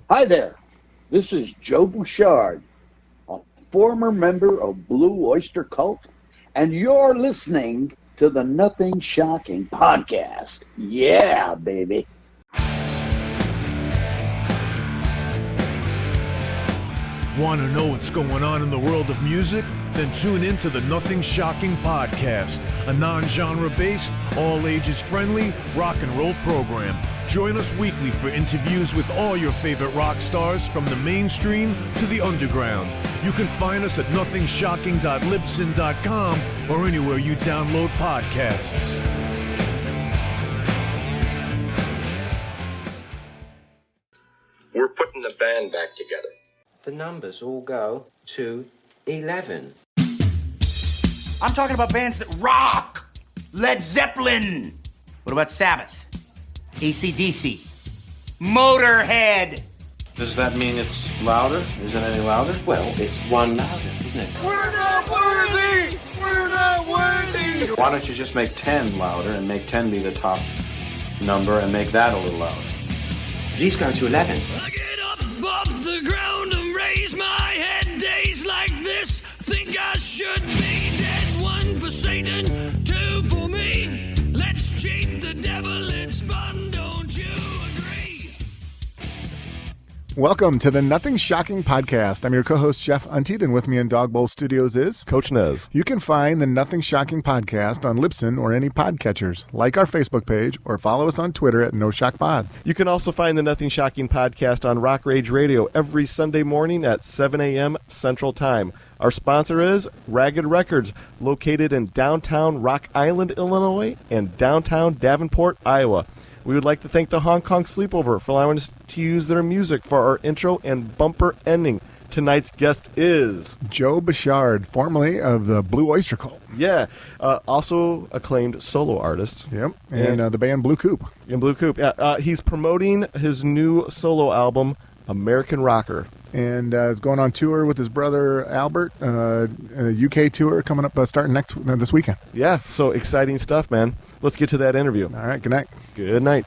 Hi there, this is Joe Bouchard, a former member of Blue Oyster Cult, and you're listening to the Nothing Shocking podcast. Yeah, baby. Want to know what's going on in the world of music? Then tune in to the Nothing Shocking podcast, a non-genre based, all ages friendly rock and roll program. Join us weekly for interviews with all your favorite rock stars from the mainstream to the underground. You can find us at nothingshocking.libsyn.com or anywhere you download podcasts. We're putting the band back together. The numbers all go to 11. I'm talking about bands that rock. Led Zeppelin. What about Sabbath? AC/DC. Motorhead. Does that mean it's louder? Is it any louder? Well, it's one louder, isn't it? We're not worthy! We're not worthy! Why don't you just make 10 louder and make 10 be the top number and make that a little louder? These go to 11. I get up off the ground and raise my head. Days like this, think I should be dead. One for Satan, two for me. Let's cheat the devil, it's fun, don't you agree? Welcome to the Nothing Shocking podcast. I'm your co-host, Jeff Untied, and with me in Dog Bowl Studios is Coach Nez. You can find the Nothing Shocking podcast on Libsyn or any podcatchers. Like our Facebook page or follow us on Twitter at NoShockPod. You can also find the Nothing Shocking podcast on Rock Rage Radio every Sunday morning at 7 a.m. Central Time. Our sponsor is Ragged Records, located in downtown Rock Island, Illinois, and downtown Davenport, Iowa. We would like to thank the Hong Kong Sleepover for allowing us to use their music for our intro and bumper ending. Tonight's guest is Joe Bouchard, formerly of the Blue Oyster Cult. Yeah, also acclaimed solo artist. Yep, and the band Blue Coupe. In Blue Coupe, yeah. He's promoting his new solo album, American Rocker. And is going on tour with his brother Albert, a UK tour coming up starting this weekend. Yeah, so exciting stuff, man. Let's get to that interview. All right, good night. Good night.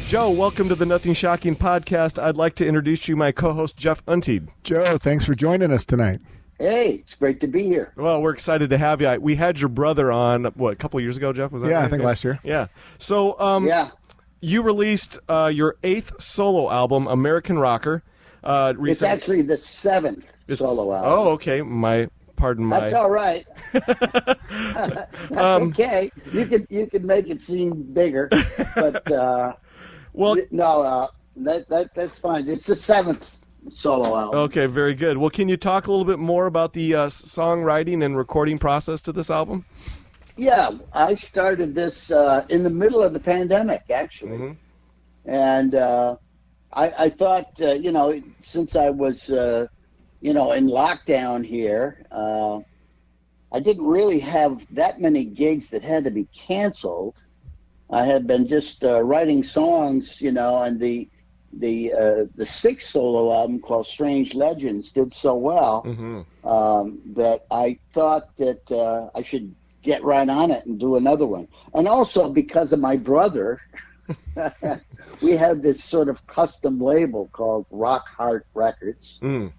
Joe, welcome to the Nothing Shocking podcast. I'd like to introduce you my co-host, Jeff Untied. Joe, thanks for joining us tonight. Hey, it's great to be here. Well, we're excited to have you. We had your brother on, a couple years ago, Jeff? Was that right? I think last year. Yeah. So, you released your 8th solo album, American Rocker. It's actually the 7th solo album. Oh, okay. That's all right. That's okay. You could make it seem bigger, but that's fine. It's the 7th solo album. Okay, very good. Well, can you talk a little bit more about the songwriting and recording process to this album? Yeah, I started this in the middle of the pandemic, actually, and I thought, since I was in lockdown here, I didn't really have that many gigs that had to be canceled. I had been just writing songs, and the 6th solo album called Strange Legends did so well that I thought that I should get right on it and do another one. And also because of my brother, we have this sort of custom label called Rock Heart Records. And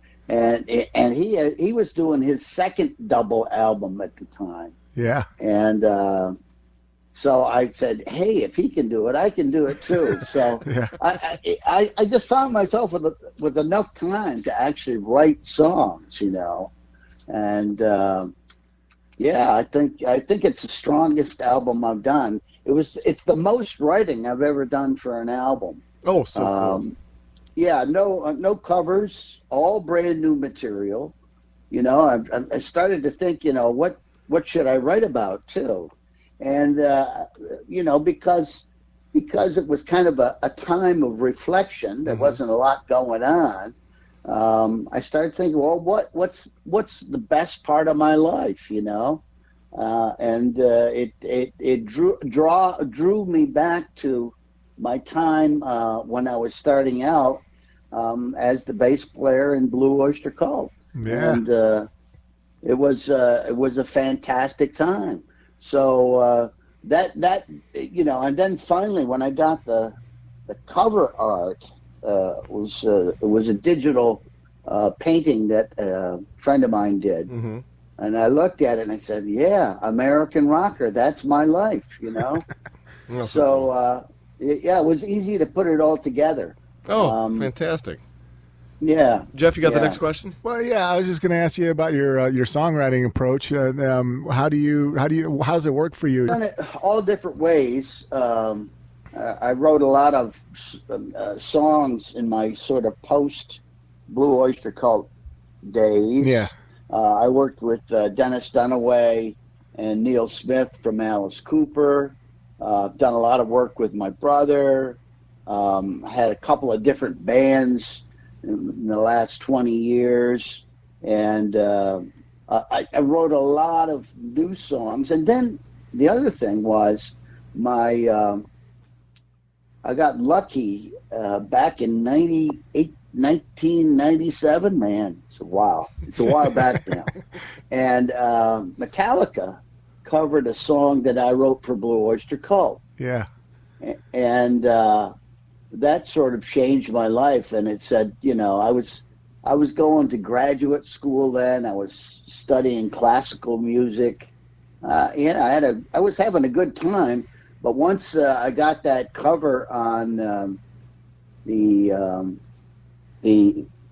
he was doing his second double album at the time. Yeah. And so I said, hey, if he can do it, I can do it too. So I just found myself with enough time to actually write songs, And I think it's the strongest album I've done. It's the most writing I've ever done for an album. Oh, so cool. Yeah, no covers, all brand new material. I started to think, what should I write about too? And, because it was kind of a time of reflection, there wasn't a lot going on. I started thinking, well, what's the best part of my life, And it drew me back to my time when I was starting out as the bass player in Blue Oyster Cult. Yeah. And it was a fantastic time. So that and then finally when I got the cover art, it was a digital painting that a friend of mine did. Mm-hmm. And I looked at it and I said, yeah, American rocker, that's my life, So, it was easy to put it all together. Oh, fantastic. Yeah. Jeff, you got the next question? Well, yeah, I was just going to ask you about your songwriting approach. How's it work for you? I've done it all different ways. I wrote a lot of songs in my sort of post Blue Oyster Cult days. Yeah. I worked with Dennis Dunaway and Neil Smith from Alice Cooper. I've done a lot of work with my brother. Had a couple of different bands in the last 20 years. And I wrote a lot of new songs. And then the other thing was I got lucky back in 1997, man. It's a while back now. And Metallica covered a song that I wrote for Blue Oyster Cult. Yeah. And that sort of changed my life. And it said, I was going to graduate school then. I was studying classical music. I was having a good time. But once I got that cover on the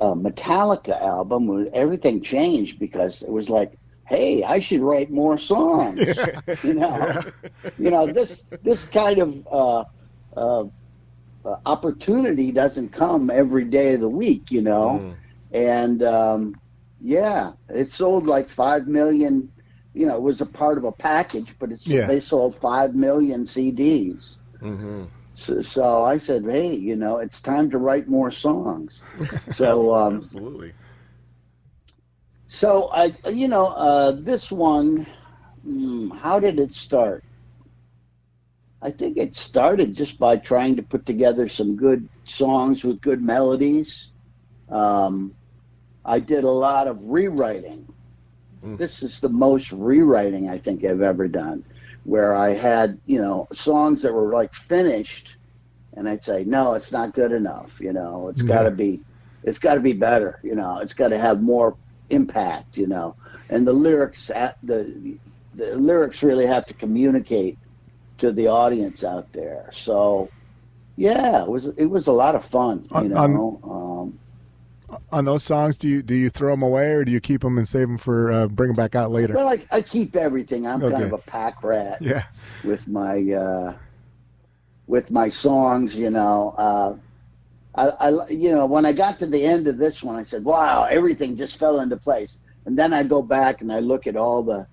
Metallica album, everything changed because it was like, hey, I should write more songs. This kind of opportunity doesn't come every day of the week, and it sold like 5 million. It was a part of a package, but they sold 5 million CDs. Mm-hmm. So I said, hey, it's time to write more songs. So absolutely. So this one, how did it start? I think it started just by trying to put together some good songs with good melodies. I did a lot of rewriting. This is the most rewriting I think I've ever done, where I had, songs that were like finished, and I'd say, no, it's not good enough. It's got to be better. It's got to have more impact. And the lyrics, the lyrics really have to communicate to the audience out there. So, yeah, it was a lot of fun. On those songs, do you throw them away or do you keep them and save them for bring them back out later? Well, I keep everything. I'm kind of a pack rat. Yeah. With my songs, I when I got to the end of this one, I said, wow, everything just fell into place. And then I go back and I look at all the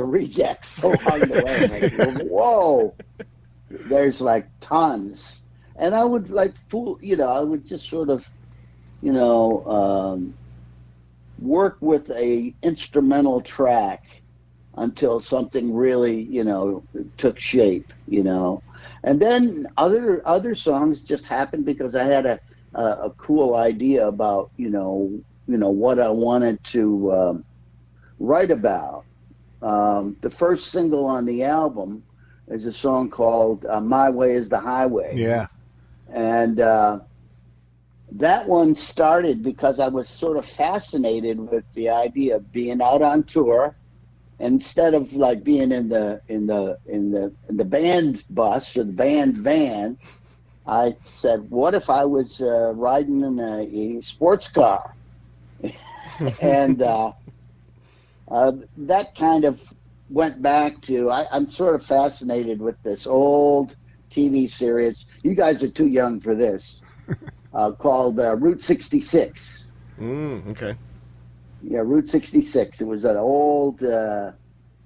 rejects along the way. And I go, whoa, there's like tons. And I would I would just sort of, work with a instrumental track until something really, took shape, And then other songs just happened because I had a cool idea about, what I wanted to write about. The first single on the album is a song called My Way is the Highway. Yeah. And that one started because I was sort of fascinated with the idea of being out on tour. And instead of like being in the band bus or the band van, I said, what if I was riding in a sports car? And that kind of went back to, I'm sort of fascinated with this old TV series. You guys are too young for this. Called Route 66. Okay. Yeah, Route 66. It was an old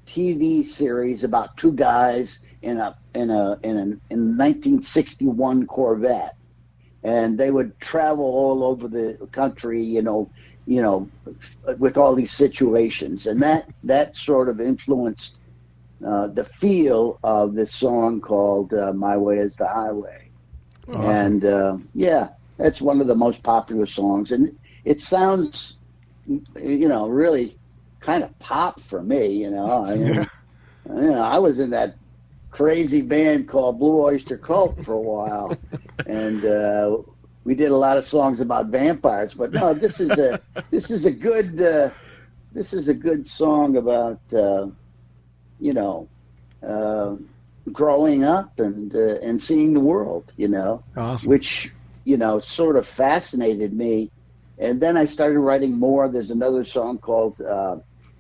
TV series about two guys in a 1961 Corvette, and they would travel all over the country, with all these situations, and that sort of influenced the feel of this song called "My Way Is the Highway." And that's one of the most popular songs, and it sounds, really kind of pop for me. I was in that crazy band called Blue Oyster Cult for a while, and we did a lot of songs about vampires. But no, this is a good song about growing up and seeing the world. Awesome. Which sort of fascinated me, and then I started writing more. There's another song called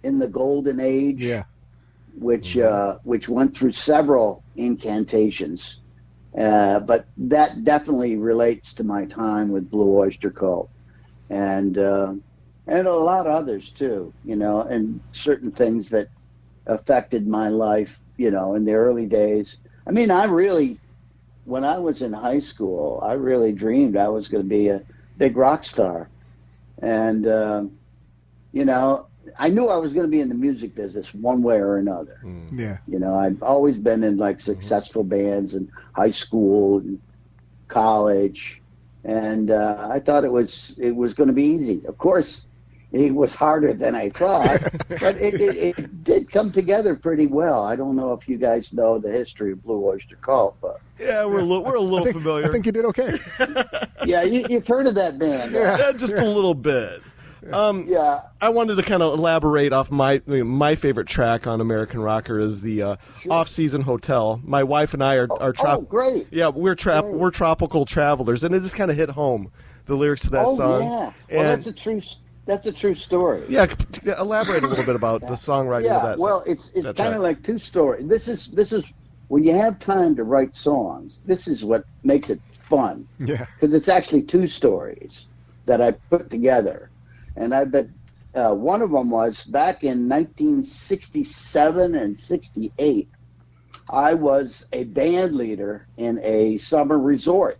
"In the Golden Age." Yeah. Which went through several incantations, but that definitely relates to my time with Blue Oyster Cult, and a lot of others too, and certain things that affected my life, in the early days. I mean, when I was in high school, I really dreamed I was going to be a big rock star, and I knew I was going to be in the music business one way or another. Yeah. I've always been in successful bands in high school and college, and I thought it was going to be easy. Of course, it was harder than I thought, but it did come together pretty well. I don't know if you guys know the history of Blue Oyster Cult, but yeah, we're a little familiar. I think you did okay. Yeah, you've heard of that band. Yeah, just a little bit. I wanted to kind of elaborate off my favorite track on American Rocker is the Off-Season Hotel. My wife and I are great. Yeah, we're tropical travelers, and it just kind of hit home, the lyrics to that song. Yeah, well, that's a true story. Yeah, elaborate a little bit about the songwriting of that. Well, it's kind of like two stories. This is when you have time to write songs. This is what makes it fun. Yeah, because it's actually two stories that I put together. And I bet one of them was back in 1967 and 68. I was a band leader in a summer resort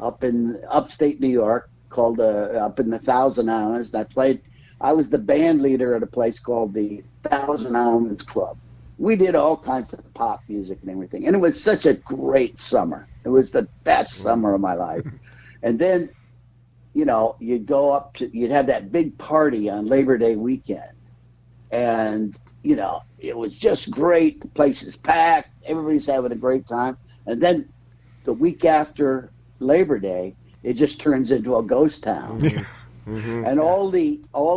up in upstate New York called up in the Thousand Islands. And I was the band leader at a place called the Thousand Islands Club. We did all kinds of pop music and everything. And it was such a great summer. It was the best summer of my life. And then you'd have that big party on Labor Day weekend. And, it was just great. The place is packed. Everybody's having a great time. And then the week after Labor Day, it just turns into a ghost town. And all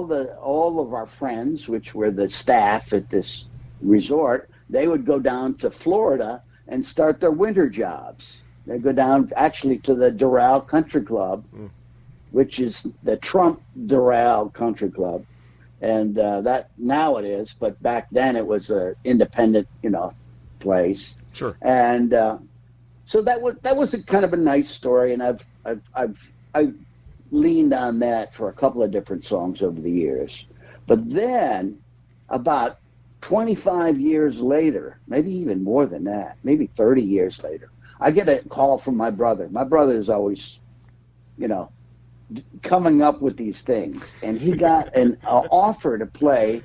of our friends, which were the staff at this resort, they would go down to Florida and start their winter jobs. They'd go down actually to the Doral Country Club, which is the Trump Doral Country Club, and that now it is, but back then it was an independent, place. Sure. And so that was a kind of a nice story, and I've leaned on that for a couple of different songs over the years. But then, about 25 years later, maybe even more than that, maybe 30 years later, I get a call from my brother. My brother is always, coming up with these things, and he got an offer to play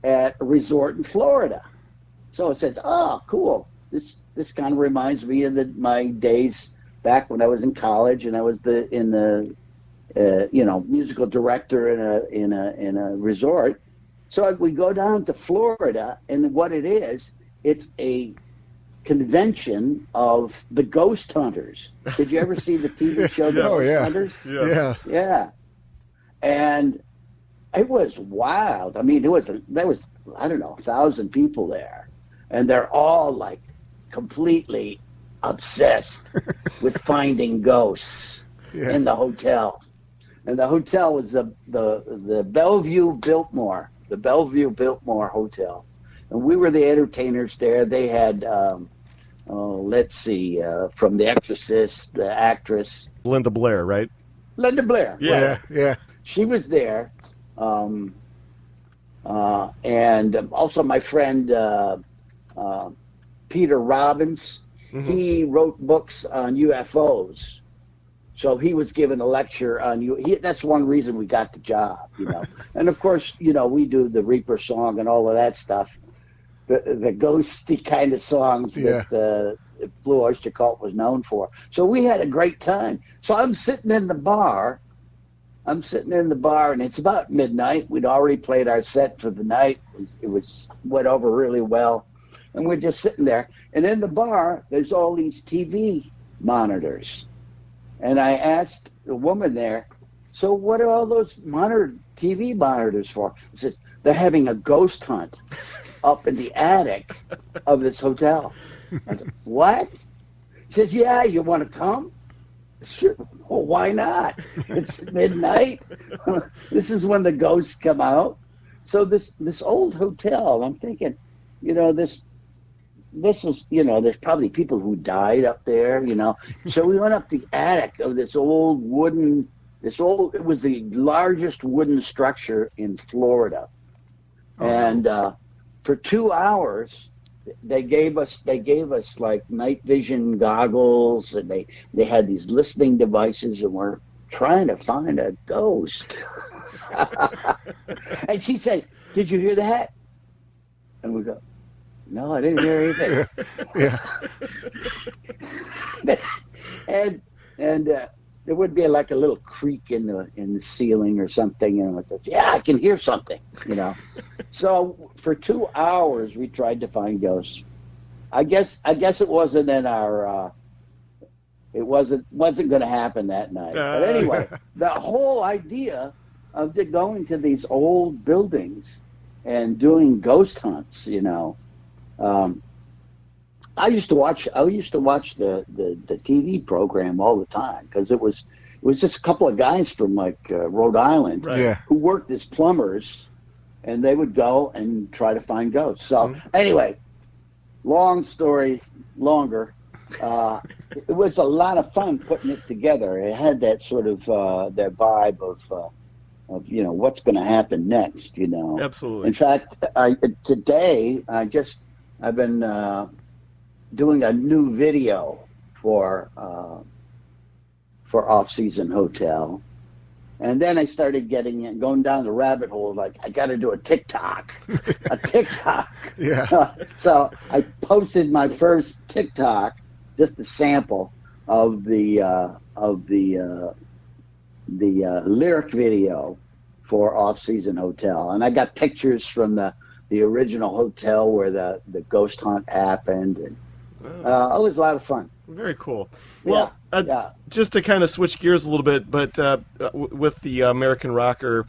at a resort in Florida. So it says, "Oh, cool! This kind of reminds me of my days back when I was in college, and I was the musical director in a resort." So we go down to Florida, and what it is, it's a convention of the ghost hunters. Did you ever see the TV show The Ghost Hunters? Yes. Yeah. And it was wild. I mean, there was I don't know, 1,000 people there, and they're all completely obsessed with finding ghosts in the hotel. And the hotel was the Bellevue Biltmore, Hotel. And we were the entertainers there. They had, from The Exorcist, the actress. Linda Blair, right? Linda Blair. Yeah, right. Yeah. She was there. And also my friend Peter Robbins, he wrote books on UFOs. So he was given a lecture on that's one reason we got the job, And of course, we do the Reaper song and all of that stuff, the ghosty kind of songs that Blue Oyster Cult was known for. So we had a great time. So I'm sitting in the bar, and it's about midnight. We'd already played our set for the night. It went over really well, and we're just sitting there. And in the bar, there's all these TV monitors, and I asked the woman there, "So what are all those TV monitors for?" She says, "They're having a ghost hunt up in the attic of this hotel." I said, "What?" She says, "Yeah, you want to come?" Sure. Well, why not? It's midnight. This is when the ghosts come out. So this old hotel, I'm thinking, this is, there's probably people who died up there, So we went up the attic of this old it was the largest wooden structure in Florida. Oh. And for 2 hours, they gave us like night vision goggles, and they had these listening devices, and we're trying to find a ghost. And she said, "Did you hear that?" And we go, "No, I didn't hear anything." Yeah. and there would be like a little creak in the ceiling or something, and it says, "Yeah, I can hear something," So for 2 hours we tried to find ghosts. I guess it wasn't in our. It wasn't going to happen that night. But anyway, the whole idea of going to these old buildings and doing ghost hunts, I used to watch the TV program all the time, because it was just a couple of guys from Rhode Island, right, who worked as plumbers, and they would go and try to find ghosts. So anyway, long story longer. It was a lot of fun putting it together. It had that sort of that vibe of what's going to happen next. Absolutely. In fact, today I've been doing a new video for Off-Season Hotel, and then I started going down the rabbit hole. Like, I got to do a TikTok. Yeah. So I posted my first TikTok, just a sample of the lyric video for Off-Season Hotel, and I got pictures from the original hotel where the ghost hunt happened, and it was a lot of fun. Very cool. Well, just to kind of switch gears a little bit, but with the American Rocker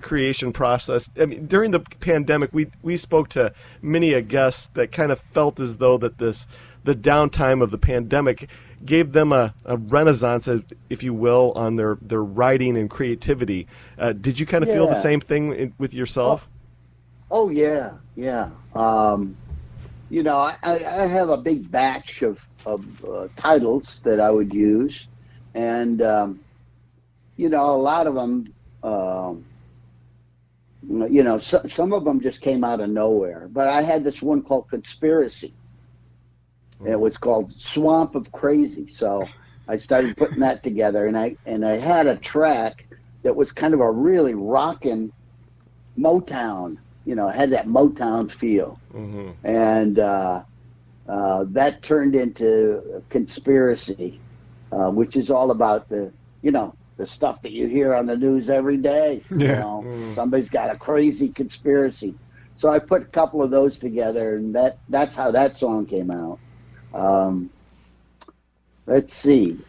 creation process, I mean, during the pandemic, we spoke to many a guest that kind of felt as though that the downtime of the pandemic gave them a renaissance, if you will, on their writing and creativity. Did you kind of feel the same thing with yourself? Oh yeah. I have a big batch of titles that I would use, and a lot of them, some of them just came out of nowhere. But I had this one called Conspiracy. It was called Swamp of Crazy. So I started putting that together, and I had a track that was kind of a really rockin' Motown. It had that Motown feel. Mm-hmm. And that turned into Conspiracy, which is all about the stuff that you hear on the news every day. Yeah. Somebody's got a crazy conspiracy. So I put a couple of those together, and that's how that song came out. Let's see.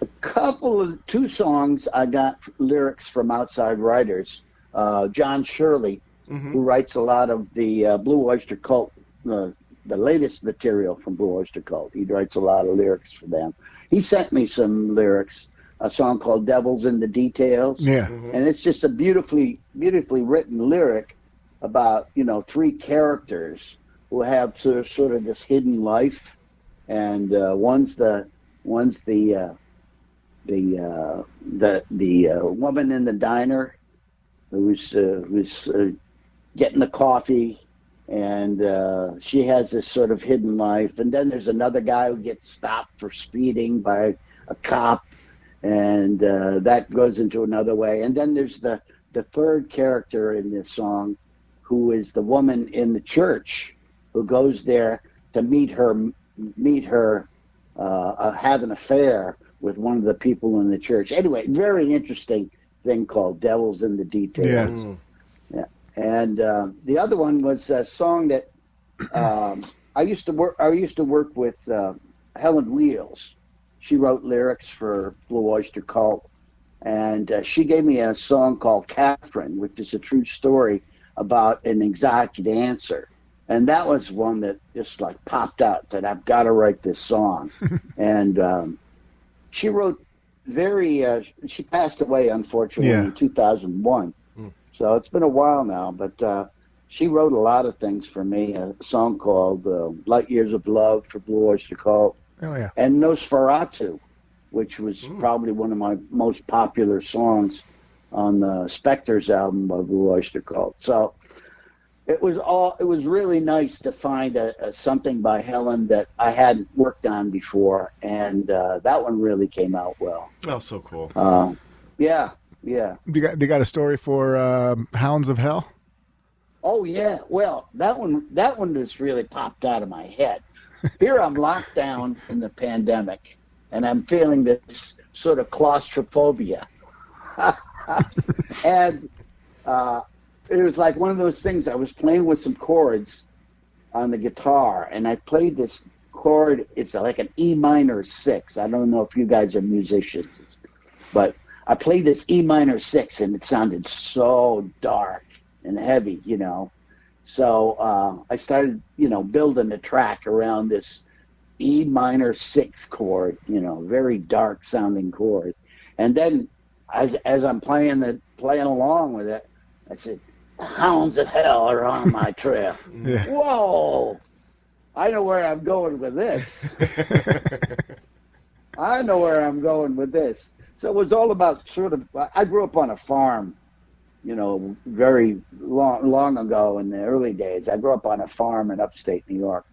Two songs I got lyrics from outside writers. John Shirley, who writes a lot of the Blue Oyster Cult, the latest material from Blue Oyster Cult. He writes a lot of lyrics for them. He sent me some lyrics, a song called Devils in the Details. Yeah. And it's just a beautifully written lyric about, three characters who have sort of this hidden life. And one's the woman in the diner who's getting the coffee, and she has this sort of hidden life. And then there's another guy who gets stopped for speeding by a cop, and that goes into another way. And then there's the third character in this song, who is the woman in the church who goes there to meet her have an affair with one of the people in the church. Anyway, very interesting thing called Devils in the Details. Yeah. And the other one was a song that I used to work with Helen Wheels. She wrote lyrics for Blue Oyster Cult, and she gave me a song called Catherine, which is a true story about an exotic dancer. And that was one that just like popped out, that I've got to write this song. And she wrote she passed away, unfortunately, in 2001. So it's been a while now, but she wrote a lot of things for me. A song called Light Years of Love for Blue Oyster Cult. Oh, yeah. And Nosferatu, which was probably one of my most popular songs on the Spectres album of Blue Oyster Cult. So it was really nice to find something by Helen that I hadn't worked on before, and that one really came out well. Oh, so cool. Yeah. You got a story for Hounds of Hell? Oh yeah. Well, that one just really popped out of my head. Here I'm locked down in the pandemic, and I'm feeling this sort of claustrophobia. And it was like one of those things. I was playing with some chords on the guitar, and I played this chord. It's like an E minor 6. I don't know if you guys are musicians, but I played this E minor 6, and it sounded so dark and heavy, you know. So I started, building a track around this E minor 6 chord, very dark sounding chord. And then as I'm playing along with it, I said, "The Hounds of Hell are on my trail." Yeah. Whoa! I know where I'm going with this. So it was all about I grew up on a farm, very long ago in the early days. I grew up on a farm in upstate New York.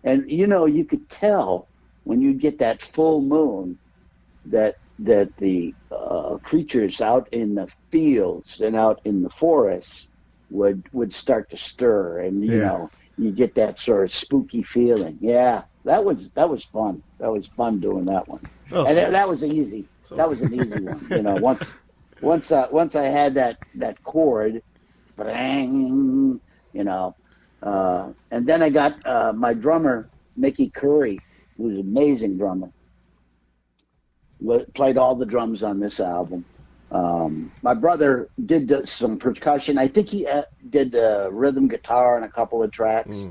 And, you could tell when you get that full moon that the creatures out in the fields and out in the forests would start to stir. And, you get that sort of spooky feeling. Yeah, that was fun. That was fun doing that one. Oh, and that was easy. That was an easy one. Once I had that chord, bang, and then I got my drummer, Mickey Curry, who's an amazing drummer, played all the drums on this album. My brother did some percussion. I think he did rhythm guitar on a couple of tracks.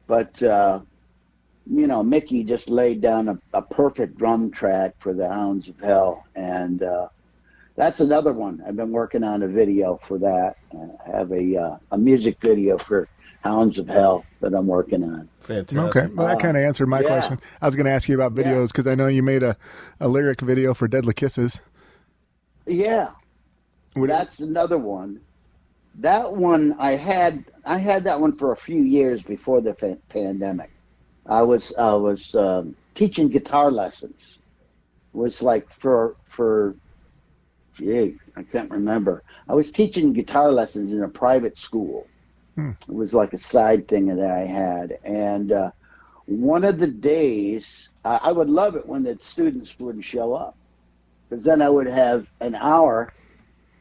But Mickey just laid down a perfect drum track for the Hounds of Hell. And that's another one. I've been working on a video for that. I have a music video for Hounds of Hell that I'm working on. Fantastic. Okay, well, that kind of answered my question. I was going to ask you about videos because I know you made a lyric video for Deadly Kisses. Yeah, that's another one. That one I had that one for a few years before the pandemic. I was teaching guitar lessons. It was like for I can't remember. I was teaching guitar lessons in a private school. It was like a side thing that I had, and one of the days I would love it when the students wouldn't show up. Because then I would have an hour,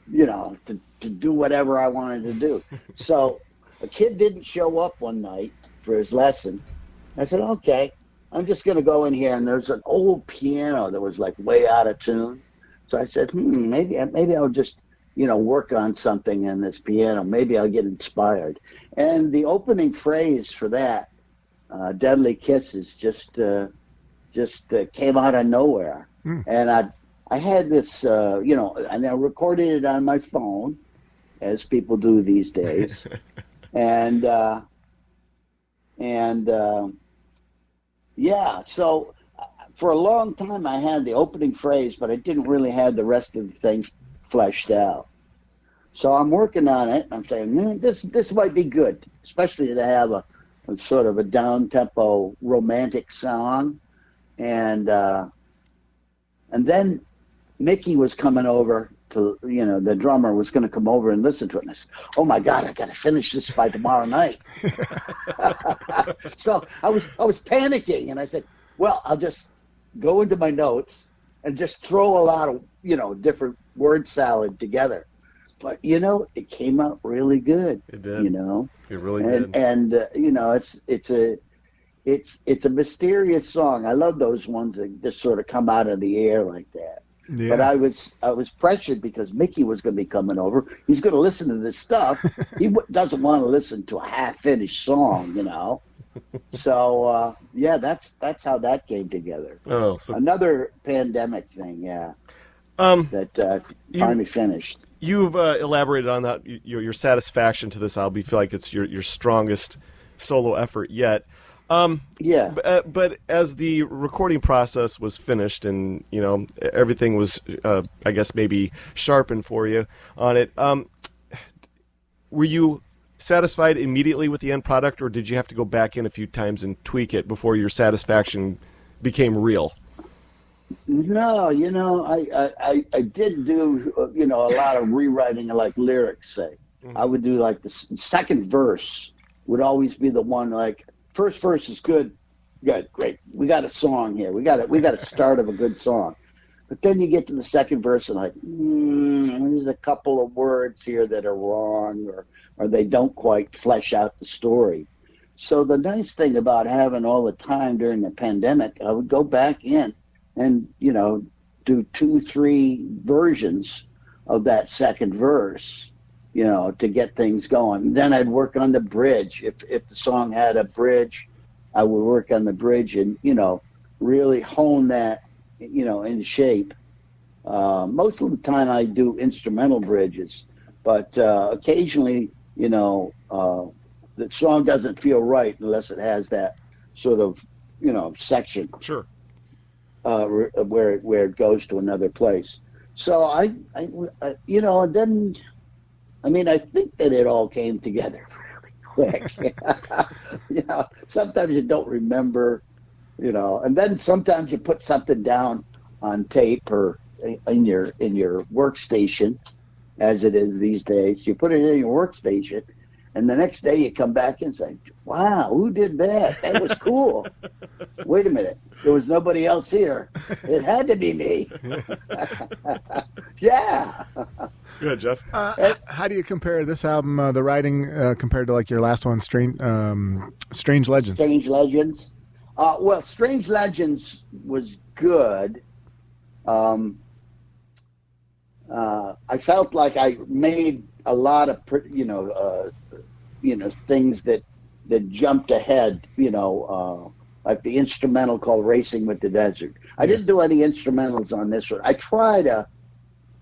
to do whatever I wanted to do. So a kid didn't show up one night for his lesson. I said, okay, I'm just going to go in here. And there's an old piano that was like way out of tune. So I said, maybe I'll just, work on something in this piano. Maybe I'll get inspired. And the opening phrase for that, Deadly Kisses, just came out of nowhere. And I had this, and I recorded it on my phone, as people do these days. So for a long time I had the opening phrase, but I didn't really have the rest of the thing fleshed out. So I'm working on it. I'm saying, this might be good, especially to have a sort of a down-tempo romantic song. And then Mickey was coming over to, the drummer was going to come over and listen to it. And I said, oh my God, I got to finish this by tomorrow night. So I was panicking, and I said, well, I'll just go into my notes and just throw a lot of, different word salad together. But, it came out really good. It did. It really did. And it's a mysterious song. I love those ones that just sort of come out of the air like that. Yeah. But I was pressured because Mickey was going to be coming over. He's going to listen to this stuff. He doesn't want to listen to a half-finished song, So that's how that came together. Oh, so another pandemic thing, yeah. That finally finished. You've elaborated on that. Your satisfaction to this album. You feel like it's your strongest solo effort yet. But as the recording process was finished and, everything was, I guess, maybe sharpened for you on it, were you satisfied immediately with the end product, or did you have to go back in a few times and tweak it before your satisfaction became real? No, I did do, a lot of rewriting, like lyrics say. Mm-hmm. I would do, like, the second verse would always be the one, like, first verse is good, great. We got a song here. We got a start of a good song. But then you get to the second verse and like, there's a couple of words here that are wrong, or they don't quite flesh out the story. So the nice thing about having all the time during the pandemic, I would go back in and, do 2-3 versions of that second verse, to get things going. Then I'd work on the bridge. If the song had a bridge, I would work on the bridge and, really hone that, in shape. Most of the time I do instrumental bridges, but occasionally, the song doesn't feel right unless it has that sort of, section. Sure. Where it goes to another place. So I and then, I think that it all came together really quick. Sometimes you don't remember, and then sometimes you put something down on tape or in your workstation, as it is these days. You put it in your workstation, and the next day you come back and say, wow, who did that? That was cool. Wait a minute. There was nobody else here. It had to be me. Yeah. Good, Jeff. How do you compare this album, the writing, compared to like your last one, Strange Legends? Strange Legends. Well, Strange Legends was good. I felt like I made a lot of, things that jumped ahead, like the instrumental called Racing with the Desert. I didn't do any instrumentals on this one. I tried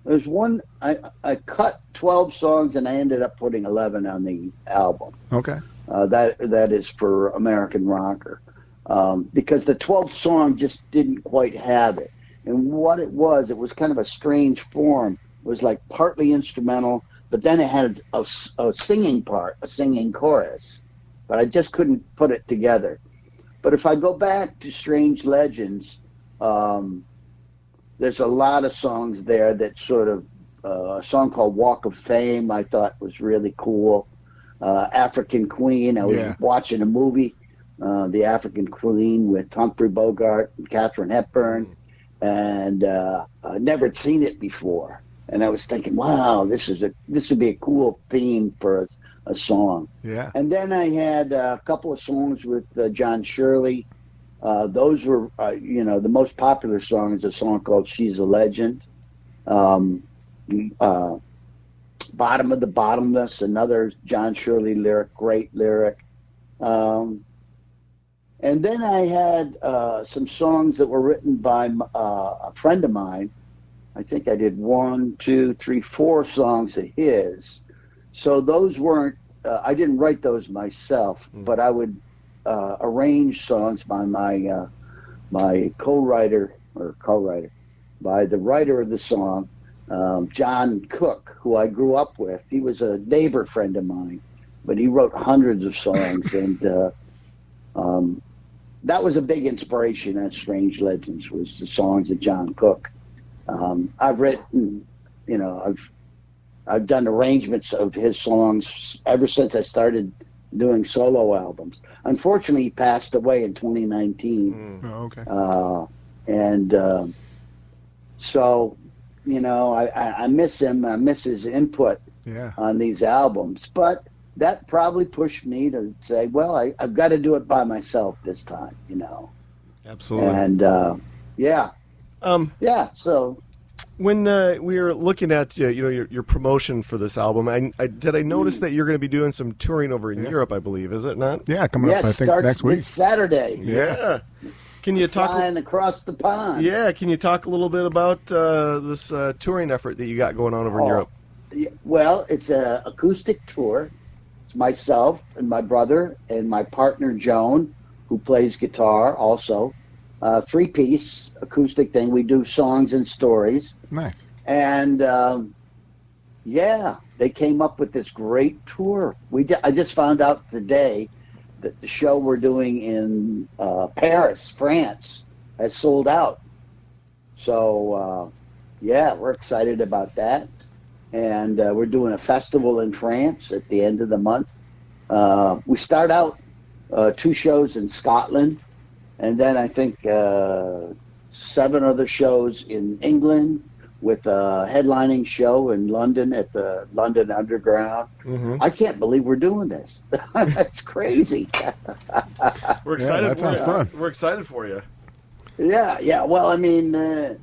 there's one, I cut 12 songs and I ended up putting 11 on the album. Okay. That is for American Rocker. Because the 12th song just didn't quite have it. And what it was kind of a strange form. It was like partly instrumental, but then it had a singing part, a singing chorus. But I just couldn't put it together. But if I go back to Strange Legends, there's a lot of songs there that sort of, a song called Walk of Fame I thought was really cool. African Queen, I was watching a movie, The African Queen with Humphrey Bogart and Katharine Hepburn, and I'd never seen it before. And I was thinking, wow, this would be a cool theme for a song. Yeah. And then I had a couple of songs with John Shirley. Those were, the most popular song is a song called She's a Legend. Bottom of the Bottomless, another John Shirley lyric, great lyric. And then I had some songs that were written by a friend of mine. I think I did 1, 2, 3, 4 songs of his. So those weren't, I didn't write those myself, but I would arrange songs by my co-writer, by the writer of the song, John Cook, who I grew up with. He was a neighbor friend of mine, but he wrote hundreds of songs, and that was a big inspiration at Strange Legends, was the songs of John Cook. I've written, I've done arrangements of his songs ever since I started doing solo albums. Unfortunately, he passed away in 2019. Oh, okay. So, I miss him. I miss his input on these albums. But that probably pushed me to say, well, I've got to do it by myself this time, Absolutely. And, so... When we were looking at your promotion for this album, I notice that you're going to be doing some touring over in Europe, I believe, is it not? Yeah, coming up, I think, next week. This Saturday. Yeah. Can you talk flying across the pond? Yeah. Can you talk a little bit about this touring effort that you got going on over in Europe? Well, it's an acoustic tour. It's myself and my brother and my partner Joan, who plays guitar also. 3-piece acoustic thing. We do songs and stories. Nice. And they came up with this great tour. I just found out today that the show we're doing in Paris, France, has sold out. So we're excited about that. And we're doing a festival in France at the end of the month. We start out 2 shows in Scotland. And then I think 7 other shows in England with a headlining show in London at the London Underground. Mm-hmm. I can't believe we're doing this. That's crazy. We're excited. That sounds fun. We're excited for you. Yeah. Well, I mean, to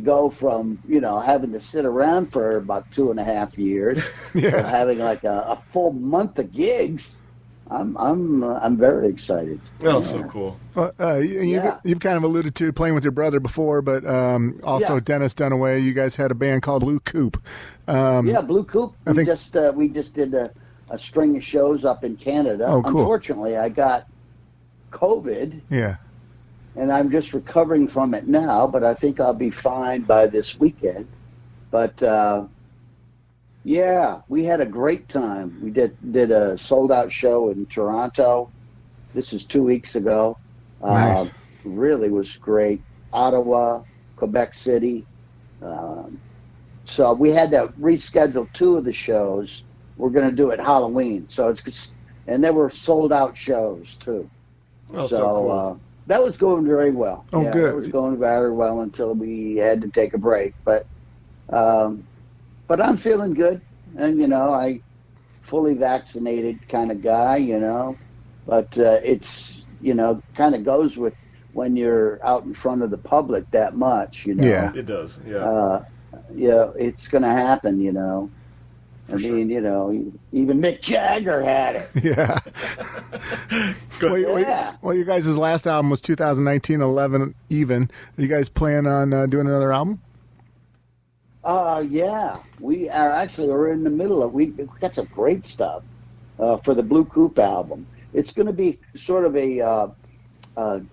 go from having to sit around for about 2.5 years, to having like a full month of gigs. I'm very excited. Oh, so cool. Well, you've kind of alluded to playing with your brother before, but also Dennis Dunaway. You guys had a band called Blue Coupe. Blue Coupe. We just did a string of shows up in Canada. Oh, cool. Unfortunately, I got COVID. Yeah. And I'm just recovering from it now, but I think I'll be fine by this weekend. But we had a great time. We did a sold-out show in Toronto. This is 2 weeks ago. Nice. Really was great. Ottawa, Quebec City. So we had to reschedule 2 of the shows. We're going to do it Halloween. And they were sold-out shows, too. Oh, so cool. That was going very well. Oh, good. It was going very well until we had to take a break. But I'm feeling good. And, I fully vaccinated kind of guy, But it's, kind of goes with when you're out in front of the public that much, Yeah, it does, yeah. It's going to happen, Even Mick Jagger had it. Yeah. Well, you guys' last album was 2019, 11 Even. Are you guys planning on doing another album? We are actually, we're in the middle of, we got some great stuff for the Blue Coupe album. It's going to be sort of a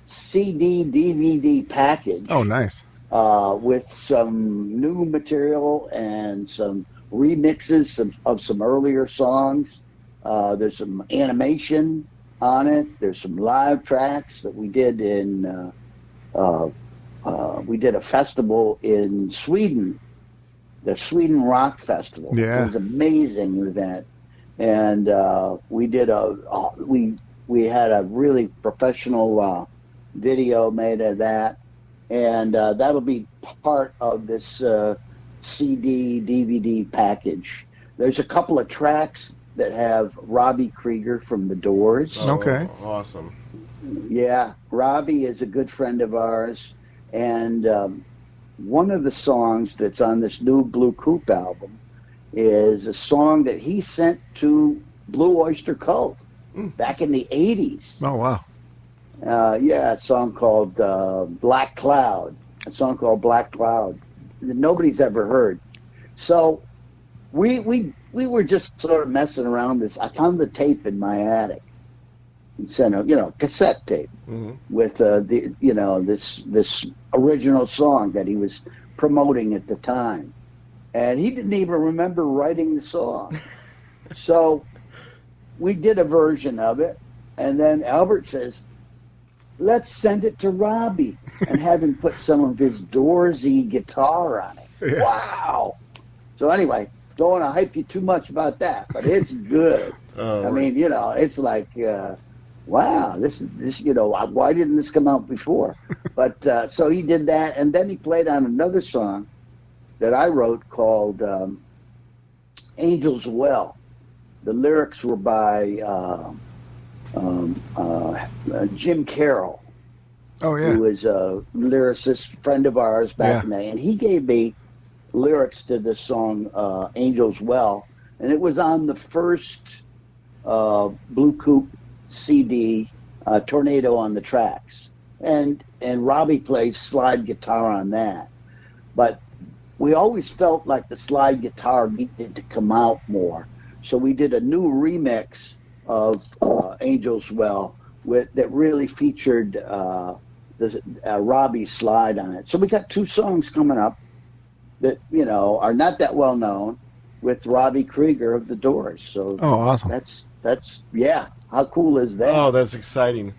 CD, DVD package. Oh, nice. With some new material and some remixes of some earlier songs. There's some animation on it. There's some live tracks that we did we did a festival in Sweden. The Sweden Rock Festival. Yeah. It was an amazing event. And we did we had a really professional video made of that. And that'll be part of this CD, DVD package. There's a couple of tracks that have Robbie Krieger from The Doors. Oh, okay. Awesome. Yeah. Robbie is a good friend of ours. And one of the songs that's on this new Blue Coupe album is a song that he sent to Blue Oyster Cult back in the 80s. Oh, wow. A song called Black Cloud. A song called Black Cloud that nobody's ever heard. So we were just sort of messing around this. I found the tape in my attic. Cassette tape with this original song that he was promoting at the time, and he didn't even remember writing the song. So we did a version of it, and then Albert says, "Let's send it to Robbie and have him put some of his Doorsy guitar on it." Yeah. Wow! So anyway, don't want to hype you too much about that, but it's good. I mean, it's like, wow, this, why didn't this come out before? But so he did that, and then he played on another song that I wrote called Angels Well. The lyrics were by Jim Carroll. Oh, yeah. Who was a lyricist, friend of ours back in the day. And he gave me lyrics to this song, Angels Well. And it was on the first Blue Coupe CD, Tornado on the Tracks. And Robbie plays slide guitar on that. But we always felt like the slide guitar needed to come out more. So we did a new remix of Angels Well that really featured Robbie's slide on it. So we got 2 songs coming up that, are not that well known with Robbie Krieger of the Doors. So awesome. That's how cool is that? Oh, that's exciting.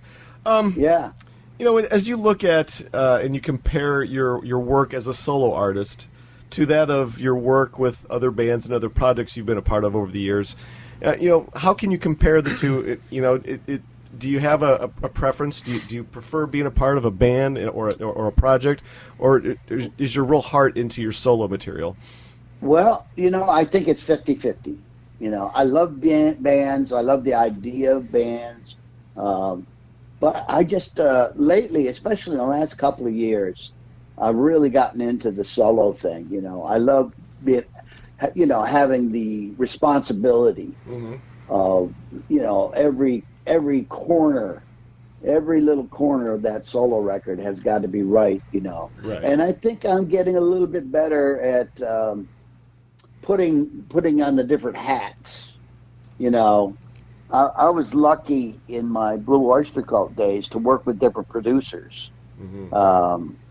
Yeah. As you look at and you compare your work as a solo artist to that of your work with other bands and other projects you've been a part of over the years, how can you compare the two? Do you have a preference? Do you prefer being a part of a band or a project, or is your real heart into your solo material? Well, I think it's 50-50. I love bands. I love the idea of bands. But I just, lately, especially in the last couple of years, I've really gotten into the solo thing. I love being, having the responsibility of, every corner, every little corner of that solo record has got to be right, Right. And I think I'm getting a little bit better at putting on the different hats. I was lucky in my Blue Oyster Cult days to work with different producers.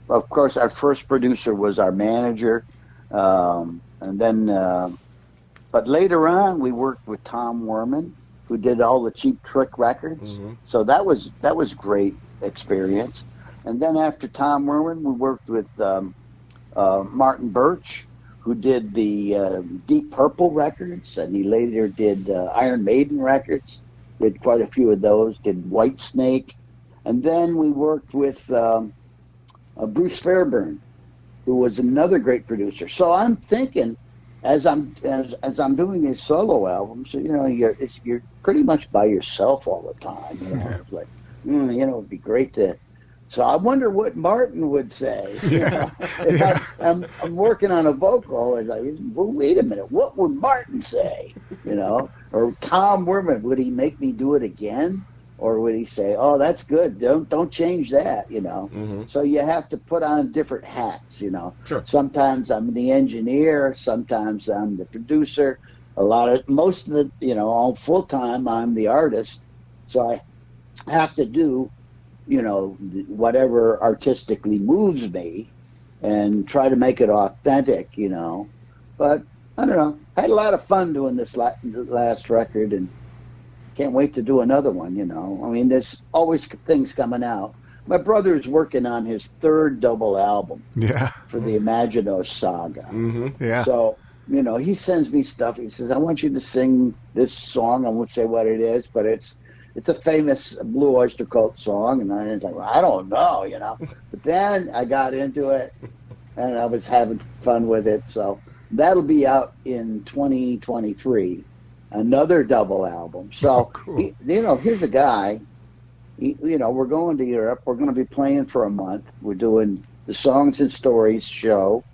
Of course, our first producer was our manager, and then, but later on, we worked with Tom Werman, who did all the Cheap Trick records. So that was great experience. And then after Tom Werman, we worked with Martin Birch, who did the Deep Purple records, and he later did Iron Maiden records. Did quite a few of those. Did Whitesnake, and then we worked with Bruce Fairbairn, who was another great producer. So I'm thinking, as I'm doing these solo albums, you're pretty much by yourself all the time. It's like, it'd be great to. So I wonder what Martin would say. If I'm working on a vocal, and well, wait a minute, what would Martin say? Or Tom Werman, would he make me do it again? Or would he say, "Oh, that's good. Don't change that." So you have to put on different hats. Sure. Sometimes I'm the engineer. Sometimes I'm the producer. Most of the all full time I'm the artist. So I have to do whatever artistically moves me, and try to make it authentic. But I don't know. I had a lot of fun doing this last record, and can't wait to do another one, I mean, there's always things coming out. My brother is working on his 3rd double album for the Imaginos saga. Yeah. So, he sends me stuff. He says, I want you to sing this song. I won't say what it is, but it's a famous Blue Oyster Cult song. And I was like, well, I don't know, But then I got into it, and I was having fun with it. So that'll be out in 2023. Another double album. So, cool. Here's a guy, we're going to Europe. We're going to be playing for a month. We're doing the Songs and Stories show.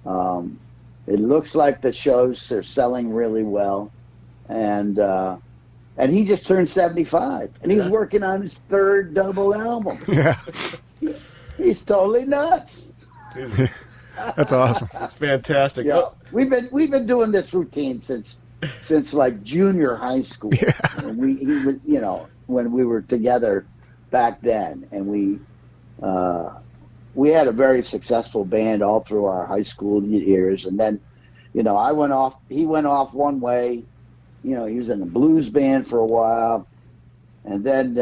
It looks like the shows are selling really well. And he just turned 75. And he's working on his 3rd double album. Yeah. He's totally nuts. That's awesome. That's fantastic. Yeah. We've been doing this routine since like junior high school. Yeah. And he was, when we were together back then, and we had a very successful band all through our high school years. And then, he went off one way, he was in a blues band for a while. And then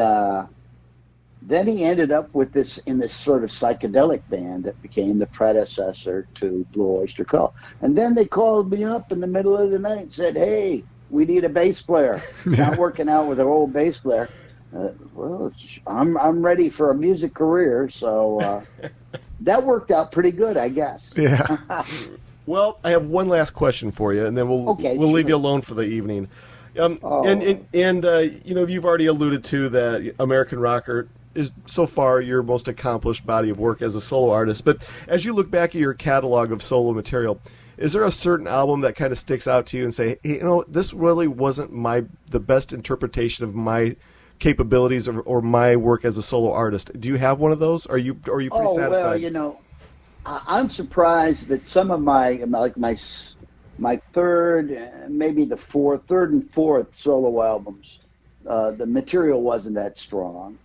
he ended up in this sort of psychedelic band that became the predecessor to Blue Oyster Cult. And then they called me up in the middle of the night and said, "Hey, we need a bass player. It's not working out with our old bass player. Well, I'm ready for a music career, so that worked out pretty good, I guess. Yeah. Well, I have one last question for you, and then we'll leave you alone for the evening. And you've already alluded to that American Rocker is so far your most accomplished body of work as a solo artist. But as you look back at your catalog of solo material, is there a certain album that kind of sticks out to you and say, hey, this really wasn't the best interpretation of my capabilities or my work as a solo artist? Do you have one of those? Are you pretty satisfied? Well, I'm surprised that some of my third, maybe the third and fourth solo albums, the material wasn't that strong,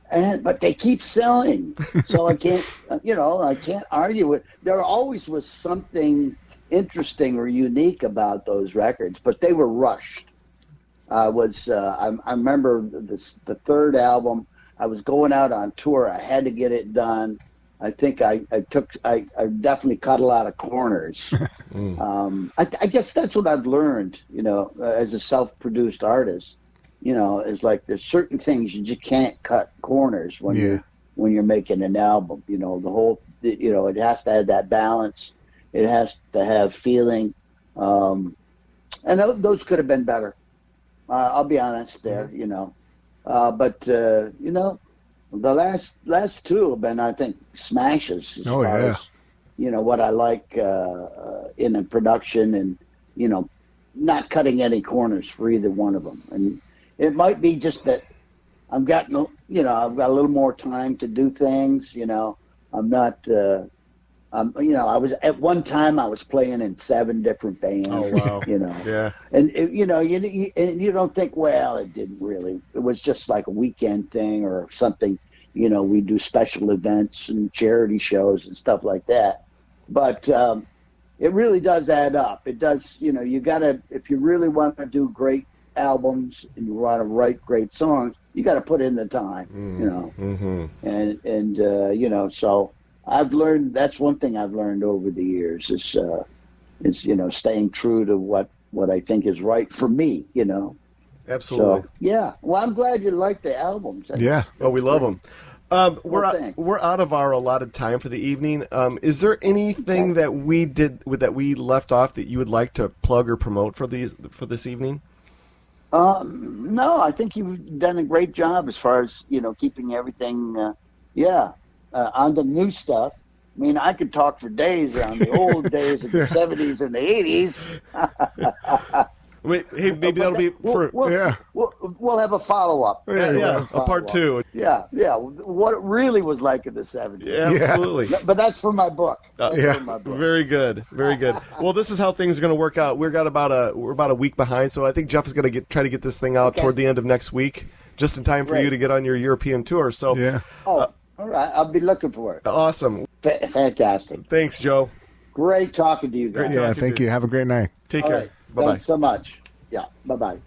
but they keep selling, so I can't argue with. There always was something interesting or unique about those records, but they were rushed. I remember the third album. I was going out on tour. I had to get it done. I think I definitely cut a lot of corners. I guess that's what I've learned, as a self-produced artist. Is like there's certain things you just can't cut corners when you're making an album. The whole, it has to have that balance. It has to have feeling, and those could have been better. I'll be honest there, but the last two have been, I think, smashes as far as, what I like in a production and, not cutting any corners for either one of them. And it might be just that I've got a little more time to do things, I'm not, I was at one time I was playing in 7 different bands. Oh wow! Yeah. And you don't think, well, it didn't really. It was just like a weekend thing or something. We do special events and charity shows and stuff like that. But it really does add up. It does. You gotta, if you really want to do great albums and you want to write great songs, you got to put in the time. And so. I've learned, that's one thing I've learned over the years is staying true to what I think is right for me, Absolutely. So, yeah. Well, I'm glad you like the albums. Well, we love them. We're out of our allotted time for the evening. Is there anything that we left off that you would like to plug or promote for this evening? No, I think you've done a great job as far as, keeping everything, on the new stuff. I mean, I could talk for days around the old days of the 70s and the 80s. Wait, hey, maybe that'll be for... We'll have a follow-up. A part 2. Yeah, what it really was like in the 70s. Yeah, absolutely. But that's for my book. Very good. Well, this is how things are going to work out. We're about a week behind, so I think Jeff is going to try to get this thing out toward the end of next week, just in time for you to get on your European tour. So, all right, I'll be looking for it. Awesome. Fantastic. Thanks, Joe. Great talking to you guys. Thank you. Have a great night. Take care. Right. Bye-bye. Thanks so much. Yeah, bye-bye.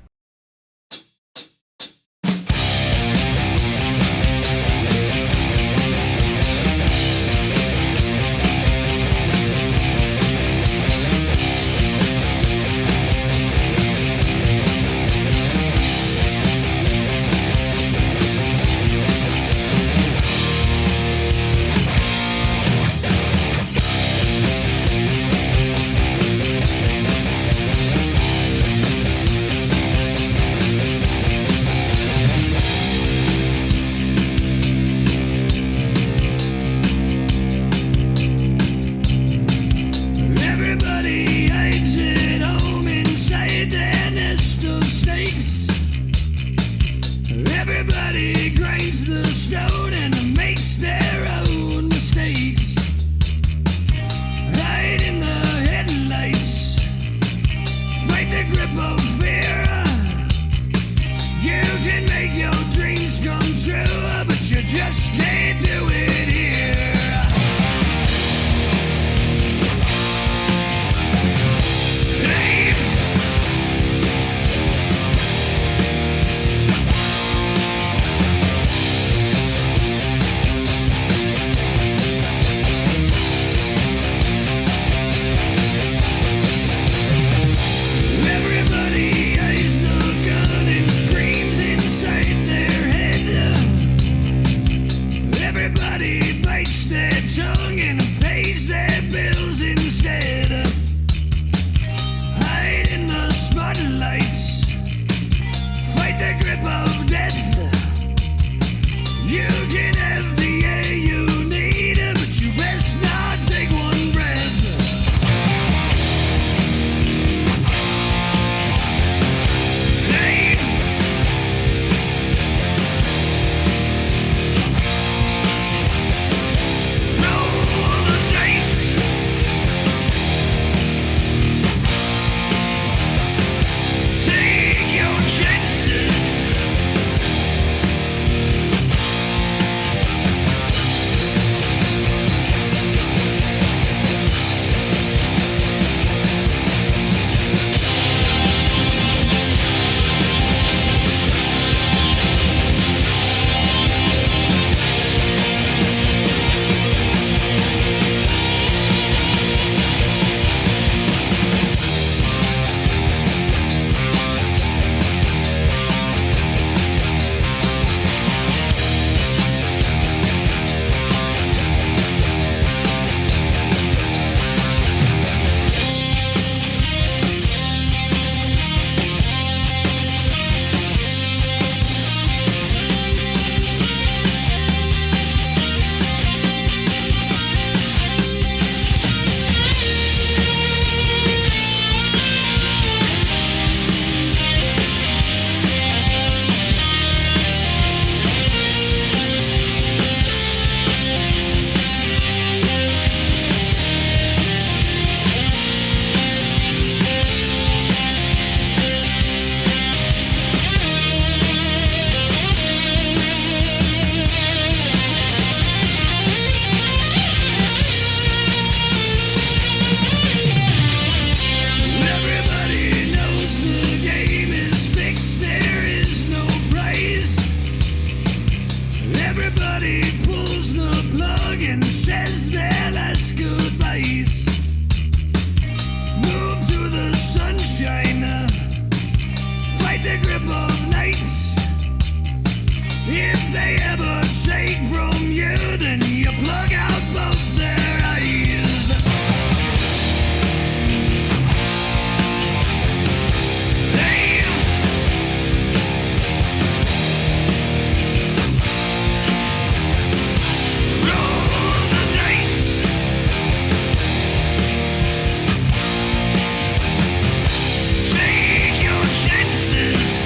pays their bills instead. Hide in the spotlights, fight the grip of death. You can have the air you need, but you best not take one breath. Hey. Roll the dice. Take your chances. Everybody knows the game is fixed, there is no prize. Everybody pulls the plug and says their last goodbyes. Move to the sunshine, fight the grip of nights. If they ever take from you, then you plug out both their eyes. Hey. Roll the dice. Take your chances.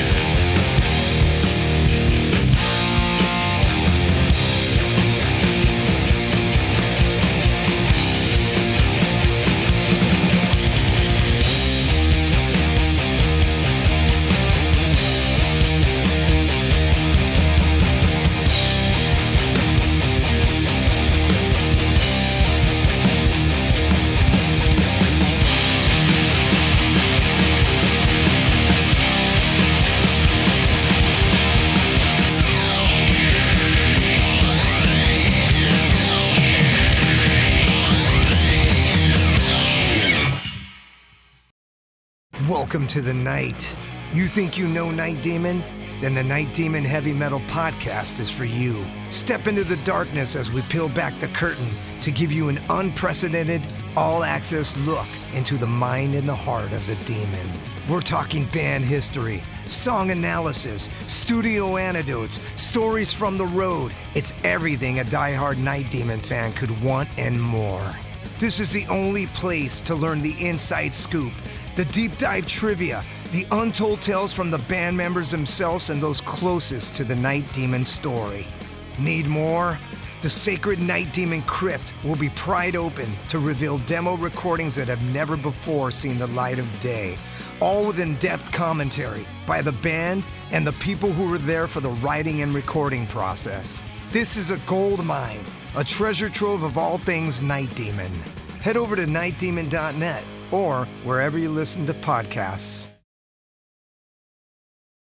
Welcome to the night. You think you know Night Demon? Then the Night Demon Heavy Metal Podcast is for you. Step into the darkness as we peel back the curtain to give you an unprecedented, all-access look into the mind and the heart of the demon. We're talking band history, song analysis, studio anecdotes, stories from the road. It's everything a diehard Night Demon fan could want and more. This is the only place to learn the inside scoop, the deep dive trivia, the untold tales from the band members themselves and those closest to the Night Demon story. Need more? The sacred Night Demon Crypt will be pried open to reveal demo recordings that have never before seen the light of day, all with in-depth commentary by the band and the people who were there for the writing and recording process. This is a gold mine, a treasure trove of all things Night Demon. Head over to nightdemon.net or wherever you listen to podcasts.